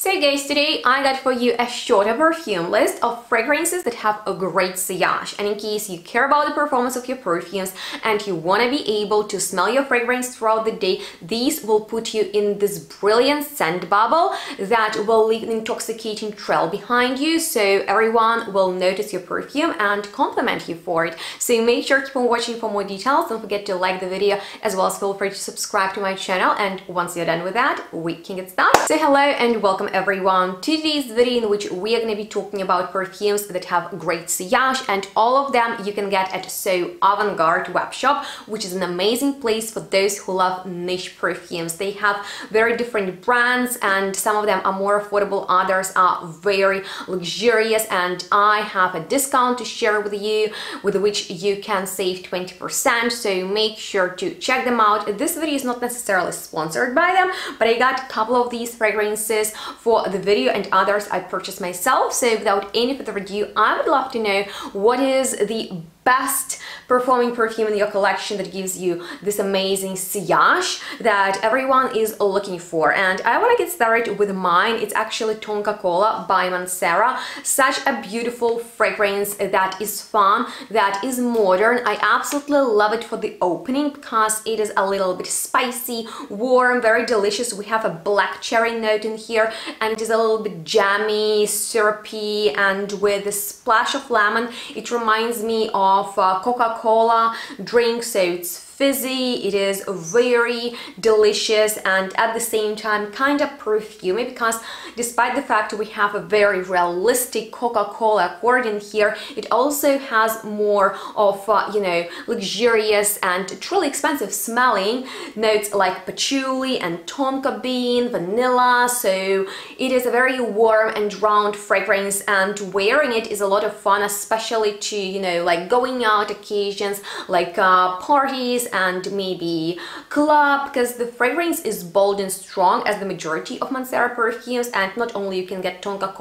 So guys, today I got for you a shorter perfume list of fragrances that have a great sillage, and in case you care about the performance of your perfumes and you want to be able to smell your fragrance throughout the day, these will put you in this brilliant scent bubble that will leave an intoxicating trail behind you, so everyone will notice your perfume and compliment you for it. So make sure to keep on watching for more details. Don't forget to like the video, as well as feel free to subscribe to my channel, and once you're done with that, we can get started. So hello and welcome everyone to today's video, in which we are going to be talking about perfumes that have great sillage, and all of them you can get at So Avant-Garde web shop, which is an amazing place for those who love niche perfumes. They have very different brands, and some of them are more affordable, others are very luxurious, and I have a discount to share with you with which you can save 20%, so make sure to check them out. This video is not necessarily sponsored by them, but I got a couple of these fragrances for the video and others I purchased myself. So without any further ado, I would love to know what is the best performing perfume in your collection that gives you this amazing sillage that everyone is looking for. And I want to get started with mine. It's actually Tonka by Mancera. Such a beautiful fragrance that is fun, that is modern. I absolutely love it for the opening because it is a little bit spicy, warm, very delicious. We have a black cherry note in here, and it is a little bit jammy, syrupy, and with a splash of lemon. It reminds me of Coca-Cola drink, so it's fizzy, it is very delicious, and at the same time kind of perfumey, because despite the fact we have a very realistic Coca-Cola accord in here, it also has more of you know, luxurious and truly expensive smelling notes like patchouli and tonka bean, vanilla. So it is a very warm and round fragrance, and wearing it is a lot of fun, especially to, you know, like going out occasions like parties and maybe club, because the fragrance is bold and strong as the majority of Mancera perfumes. And not only you can get Tonka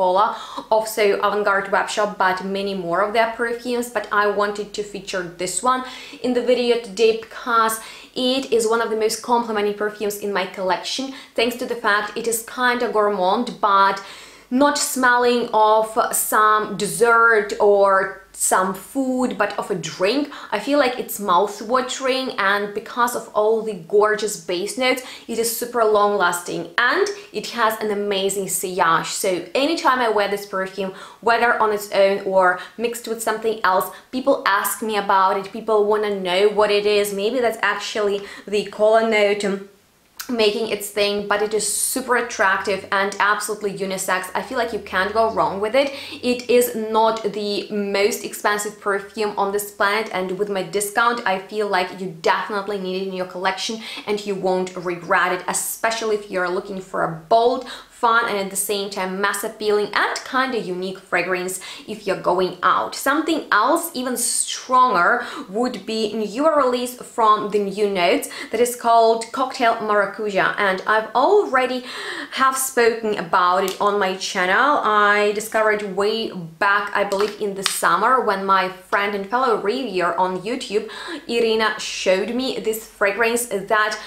also Avant-Garde web shop, but many more of their perfumes, but I wanted to feature this one in the video today because it is one of the most complimenting perfumes in my collection, thanks to the fact it is kind of gourmand, but not smelling of some dessert or some food, but of a drink. I feel like it's mouth-watering, and because of all the gorgeous base notes, it is super long-lasting, and it has an amazing sillage. So anytime I wear this perfume, whether on its own or mixed with something else, people ask me about it, people want to know what it is. Maybe that's actually the cola note making its thing, but it is super attractive and absolutely unisex. I feel like you can't go wrong with it. It is not the most expensive perfume on this planet, and with my discount I feel like you definitely need it in your collection and you won't regret it, especially if you're looking for a bold, fun, and at the same time mass appealing and kind of unique fragrance if you're going out. Something else even stronger would be a newer release from the new notes that is called Cocktail Maracuja, and I've already have spoken about it on my channel. I discovered way back, I believe in the summer, when my friend and fellow reviewer on YouTube, Irina, showed me this fragrance that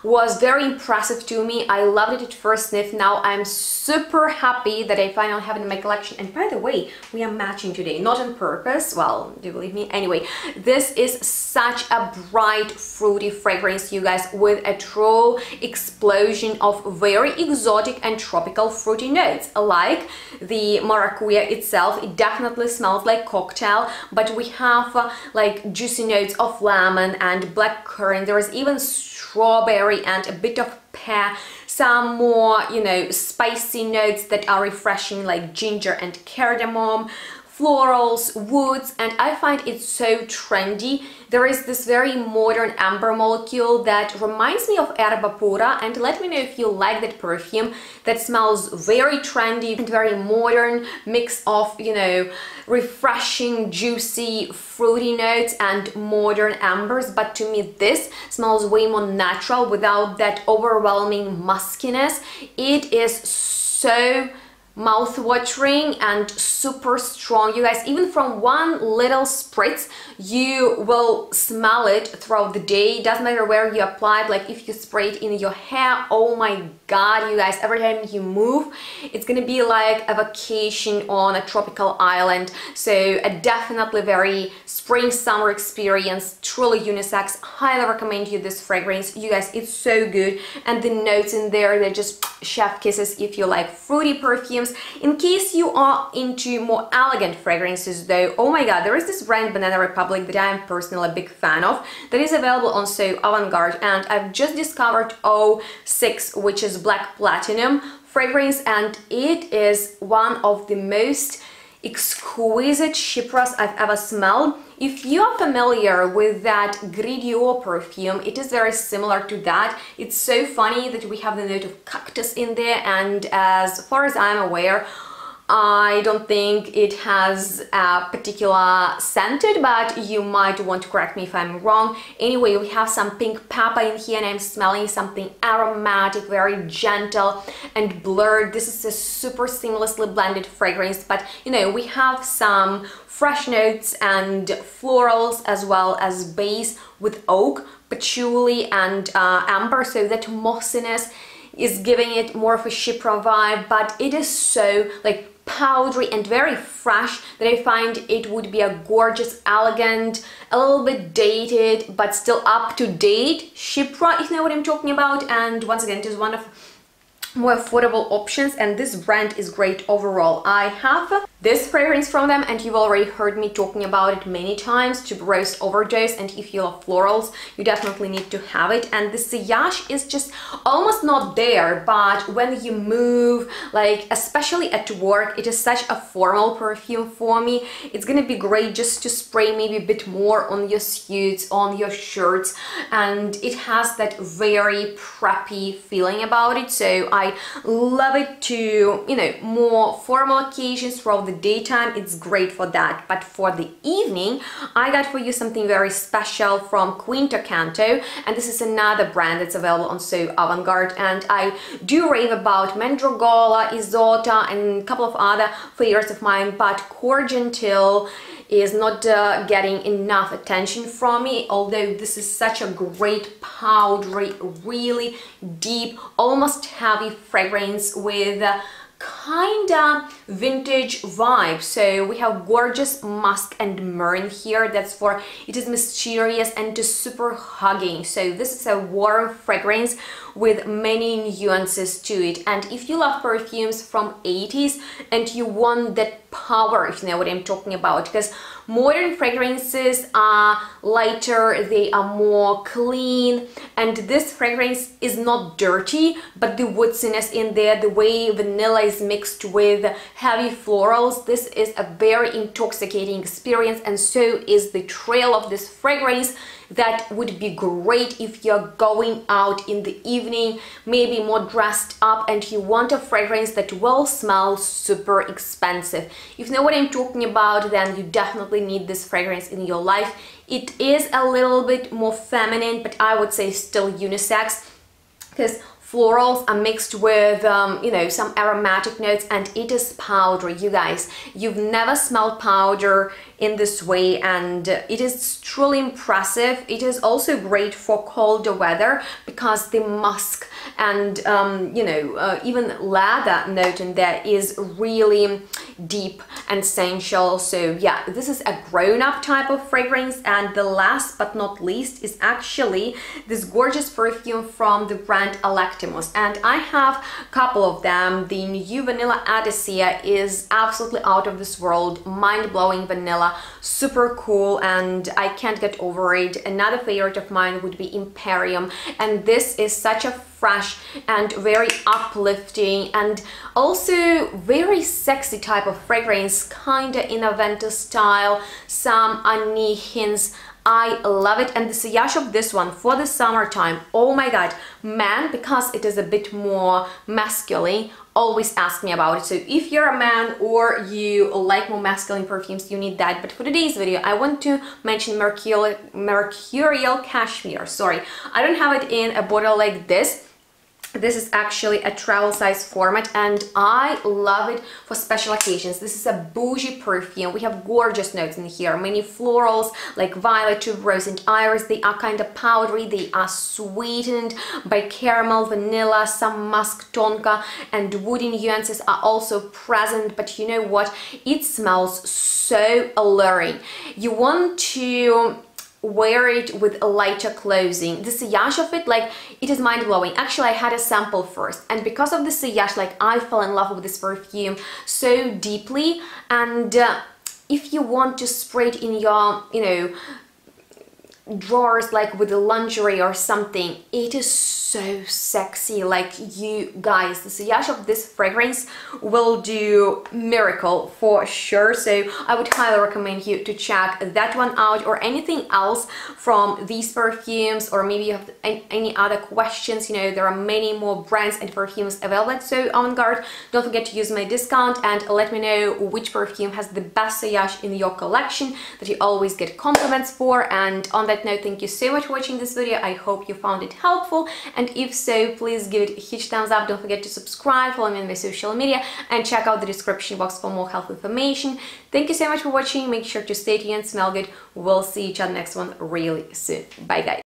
was very impressive to me. I loved it at first sniff. Now I'm super happy that I finally have it in my collection. And by the way, we are matching today, not on purpose. Well, do you believe me? Anyway, this is such a bright, fruity fragrance, you guys, with a true explosion of very exotic and tropical fruity notes. Like the Maracuja itself, it definitely smells like cocktail, but we have like juicy notes of lemon and black currant. There is even strawberry and a bit of pear, some more, you know, spicy notes that are refreshing like ginger and cardamom, florals, woods, and I find it so trendy. There is this very modern amber molecule that reminds me of Erba Pura, and let me know if you like that perfume that smells very trendy and very modern, mix of, you know, refreshing, juicy, fruity notes and modern ambers. But to me this smells way more natural without that overwhelming muskiness. It is so mouth-watering and super strong, you guys. Even from one little spritz you will smell it throughout the day. Doesn't matter where you apply it, like if you spray it in your hair, oh my god, you guys, every time you move it's gonna be like a vacation on a tropical island. So a definitely very spring summer experience, truly unisex. Highly recommend you this fragrance, you guys. It's so good, and the notes in there, they're just chef kisses if you like fruity perfumes. In case you are into more elegant fragrances though, oh my god, there is this brand Banana Republic that I am personally a big fan of, that is available on So Avant-Garde, and I've just discovered 06, which is Black Platinum fragrance, and it is one of the most exquisite chypras I've ever smelled. If you are familiar with that Gridio perfume, it is very similar to that. It's so funny that we have the note of cactus in there, and as far as I'm aware, I don't think it has a particular scented, but you might want to correct me if I'm wrong. Anyway, we have some pink pepper in here, and I'm smelling something aromatic, very gentle and blurred. This is a super seamlessly blended fragrance, but you know, we have some fresh notes and florals as well as base with oak, patchouli and amber, so that mossiness is giving it more of a chypra vibe, but it is so like powdery and very fresh that I find it would be a gorgeous, elegant, a little bit dated but still up to date chypra, if you know what I'm talking about. And once again, it is one of more affordable options, and this brand is great overall. I have this fragrance from them, and you've already heard me talking about it many times, Tuberose Overdose, and if you love florals, you definitely need to have it. And the sillage is just almost not there, but when you move, like especially at work, it is such a formal perfume for me. It's gonna be great just to spray maybe a bit more on your suits, on your shirts, and it has that very preppy feeling about it. So I love it to, you know, more formal occasions. Throughout the daytime it's great for that, but for the evening I got for you something very special from Quinto Canto, and this is another brand that's available on So Avant-Garde, and I do rave about Mandragola, Isotta and a couple of other favorites of mine, but Cor Gentile is not getting enough attention from me, although this is such a great powdery, really deep, almost heavy fragrance with kinda vintage vibe. So we have gorgeous musk and myrrh in here. That's for, it is mysterious and just super hugging. So this is a warm fragrance with many nuances to it. And if you love perfumes from 80s and you want that power, if you know what I'm talking about, because modern fragrances are lighter, they are more clean, and this fragrance is not dirty, but the woodiness in there, the way vanilla is mixed with heavy florals, this is a very intoxicating experience, and so is the trail of this fragrance. That would be great if you're going out in the evening, maybe more dressed up, and you want a fragrance that will smell super expensive. If you know what I'm talking about, then you definitely need this fragrance in your life. It is a little bit more feminine, but I would say still unisex, because florals are mixed with, you know, some aromatic notes, and it is powdery. You guys, you've never smelled powder in this way, and it is truly impressive. It is also great for colder weather because the musk and, you know, even leather note in there is really deep and sensual. So yeah, this is a grown-up type of fragrance. And the last but not least is actually this gorgeous perfume from the brand Electimuss, and I have a couple of them. The new Vanilla Adicea is absolutely out of this world, mind-blowing vanilla, super cool, and I can't get over it. Another favorite of mine would be Imperium, and this is such a fresh and very uplifting and also very sexy type of fragrance, kinda in a Venta style, some honey hints. I love it. And the sillage of this one for the summertime, oh my god, man, because it is a bit more masculine, always ask me about it. So if you're a man or you like more masculine perfumes, you need that. But for today's video, I want to mention Mercurial Cashmere. Sorry, I don't have it in a bottle like this, This is actually a travel size format and I love it for special occasions. This is a bougie perfume. We have gorgeous notes in here, many florals like violet, tuberose and iris. They are kind of powdery, they are sweetened by caramel, vanilla, some musk, tonka, and woody nuances are also present, but you know what? It smells so alluring. You want to wear it with a lighter clothing. The sillage of it, like, it is mind-blowing. Actually, I had a sample first, and because of the sillage, like, I fell in love with this perfume so deeply. And if you want to spray it in your, you know, drawers, like with the lingerie or something, it is so sexy. Like, you guys, the sillage of this fragrance will do miracle for sure. So I would highly recommend you to check that one out, or anything else from these perfumes, or maybe you have any other questions. You know, there are many more brands and perfumes available at So Avant-Garde. Don't forget to use my discount and let me know which perfume has the best sillage in your collection that you always get compliments for. And on that note, thank you so much for watching this video. I hope you found it helpful, and if so, please give it a huge thumbs up. Don't forget to subscribe, follow me on my social media, and check out the description box for more health information. Thank you so much for watching. Make sure to stay tuned, smell good. We'll see each other next one really soon. Bye guys.